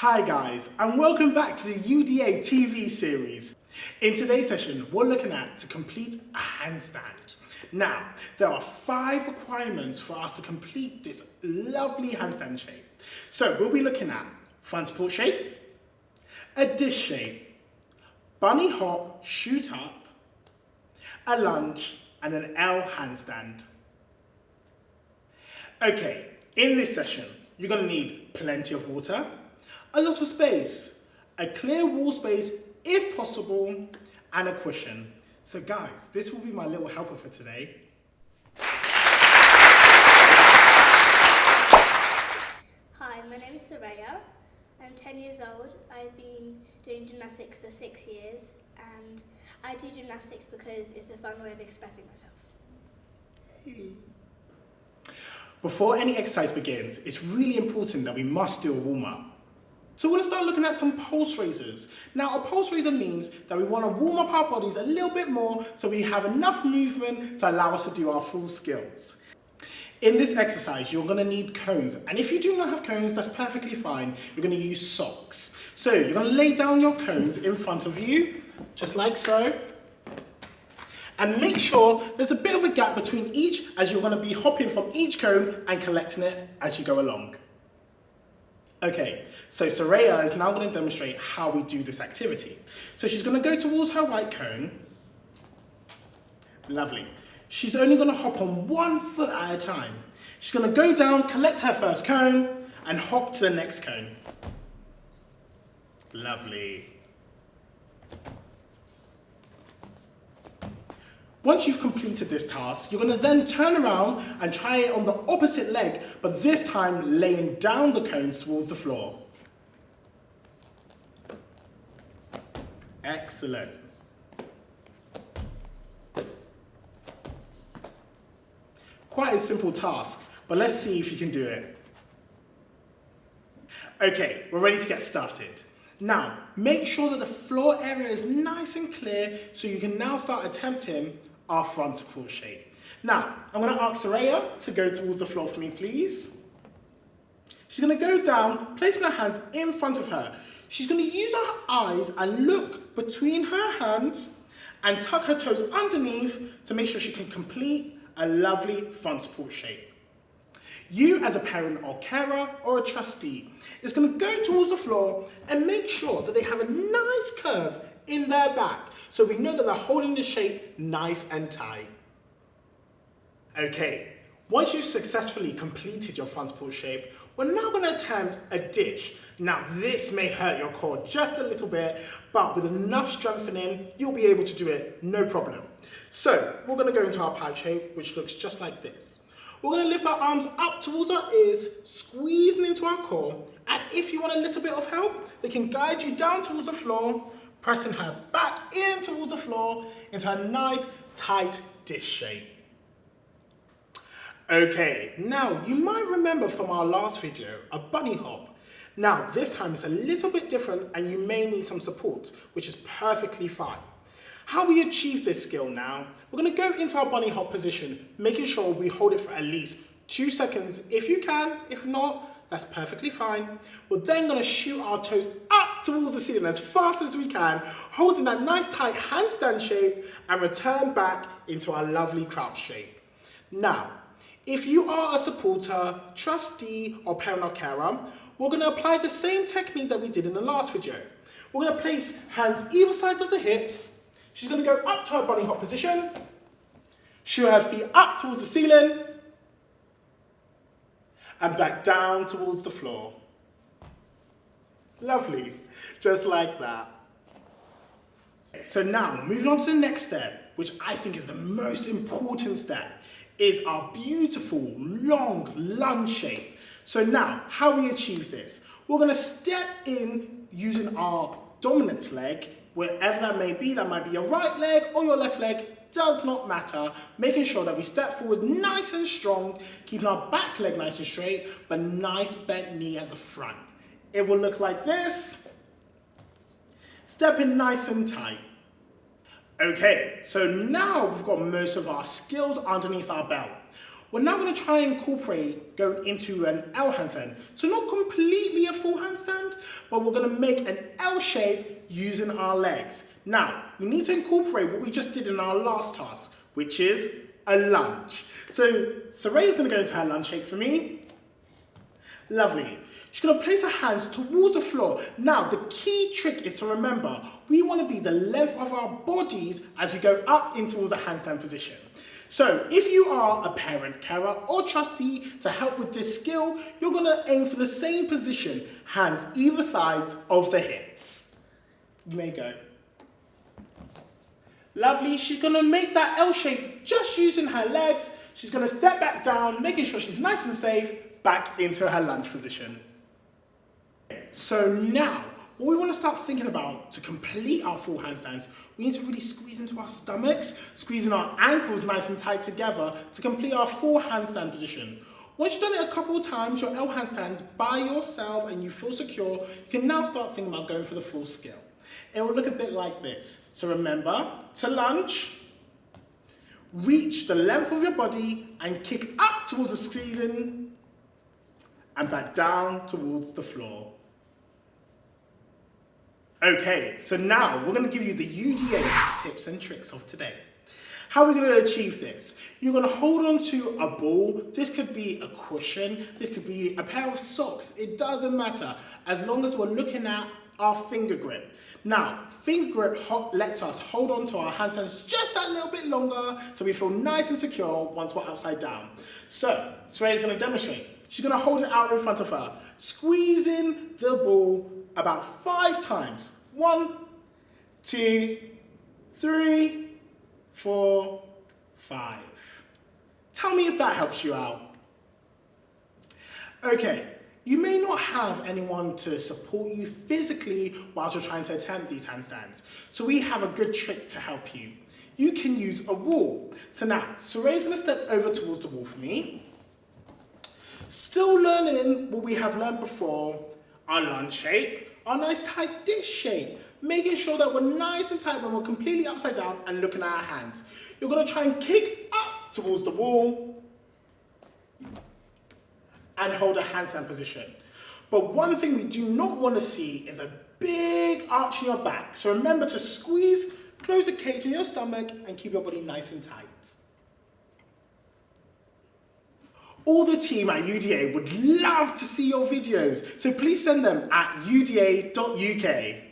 Hi guys, and welcome back to the UDA TV series. In today's session, we're looking at to complete a handstand. Now, there are 5 requirements for us to complete this lovely handstand shape. So we'll be looking at front support shape, a dish shape, bunny hop, shoot up, a lunge, and an L-handstand. Okay, in this session, you're going to need plenty of water, a lot of space, a clear wall space if possible, and a cushion. So guys, this will be my little helper for today. Hi, my name is Soraya. I'm 10 years old. I've been doing gymnastics for 6 years, and I do gymnastics because it's a fun way of expressing myself. Before any exercise begins, it's really important that we must do a warm-up. So we're going to start looking at some pulse raisers. Now, a pulse raiser means that we want to warm up our bodies a little bit more so we have enough movement to allow us to do our full skills. In this exercise, you're going to need cones. And if you do not have cones, that's perfectly fine. You're going to use socks. So you're going to lay down your cones in front of you, just like so. And make sure there's a bit of a gap between each as you're going to be hopping from each cone and collecting it as you go along. Okay, so Soraya is now going to demonstrate how we do this activity. So she's going to go towards her white cone. Lovely. She's only going to hop on 1 foot at a time. She's going to go down, collect her first cone, and hop to the next cone. Lovely. Once you've completed this task, you're going to then turn around and try it on the opposite leg, but this time laying down the cones towards the floor. Excellent. Quite a simple task, but let's see if you can do it. Okay, we're ready to get started. Now, make sure that the floor area is nice and clear so you can now start attempting our front support shape. Now, I'm going to ask Soraya to go towards the floor for me, please. She's going to go down, placing her hands in front of her. She's going to use her eyes and look between her hands and tuck her toes underneath to make sure she can complete a lovely front support shape. You, as a parent or carer or a trustee, is going to go towards the floor and make sure that they have a nice curve in their back so we know that they're holding the shape nice and tight. Okay, once you've successfully completed your front support shape, we're now going to attempt a dish. Now, this may hurt your core just a little bit, but with enough strengthening, you'll be able to do it, no problem. So, we're going to go into our pie shape, which looks just like this. We're going to lift our arms up towards our ears, squeezing into our core. And if you want a little bit of help, they can guide you down towards the floor, pressing her back in towards the floor into a nice, tight dish shape. Okay, now you might remember from our last video, a bunny hop. Now, this time it's a little bit different and you may need some support, which is perfectly fine. How we achieve this skill now, we're going to go into our bunny hop position, making sure we hold it for at least 2 seconds if you can. If not, that's perfectly fine. We're then going to shoot our toes up towards the ceiling as fast as we can, holding that nice tight handstand shape and return back into our lovely crouch shape. Now, if you are a supporter, trustee, or parent or carer, we're going to apply the same technique that we did in the last video. We're going to place hands either sides of the hips. She's going to go up to her bunny hop position, shoot her feet up towards the ceiling, and back down towards the floor. Lovely, just like that. So now, moving on to the next step, which I think is the most important step, is our beautiful, long lunge shape. So now, how we achieve this? We're going to step in using our dominant leg, wherever that may be your right leg or your left leg, does not matter, making sure that we step forward nice and strong, keeping our back leg nice and straight, but nice bent knee at the front. It will look like this. Step in nice and tight. Okay, so now we've got most of our skills underneath our belt. We're now going to try and incorporate going into an L-Handstand. So not completely a full handstand, but we're going to make an L shape using our legs. Now, we need to incorporate what we just did in our last task, which is a lunge. So Soraya's going to go into her lunge shape for me. Lovely. She's going to place her hands towards the floor. Now, the key trick is to remember, we want to be the length of our bodies as we go up in towards a handstand position. So, if you are a parent, carer, or trustee to help with this skill, you're going to aim for the same position, hands either sides of the hips. You may go. Lovely. She's going to make that L shape just using her legs. She's going to step back down, making sure she's nice and safe, back into her lunge position. So now, what we want to start thinking about to complete our full handstands, we need to really squeeze into our stomachs, squeezing our ankles nice and tight together to complete our full handstand position. Once you've done it a couple of times, your L handstands by yourself and you feel secure, you can now start thinking about going for the full skill. It will look a bit like this. So remember to lunge, reach the length of your body and kick up towards the ceiling and back down towards the floor. Okay, so now we're going to give you the UDA tips and tricks of today. How are we going to achieve this? You're going to hold on to a ball. This could be a cushion. This could be a pair of socks. It doesn't matter as long as we're looking at our finger grip. Now, finger grip lets us hold on to our handstands just that little bit longer so we feel nice and secure once we're upside down. So, Soraya's going to demonstrate. She's going to hold it out in front of her, squeezing the ball about 5 times. 1, 2, 3, 4, 5. Tell me if that helps you out. Okay, you may not have anyone to support you physically whilst you're trying to attempt these handstands. So we have a good trick to help you. You can use a wall. So now, Soraya's going to step over towards the wall for me. Still learning what we have learned before, our lunge shape, our nice tight dish shape, making sure that we're nice and tight when we're completely upside down and looking at our hands. You're going to try and kick up towards the wall and hold a handstand position. But one thing we do not want to see is a big arch in your back. So remember to squeeze, close the cage in your stomach and keep your body nice and tight. All the team at UDA would love to see your videos, so please send them at uda.uk.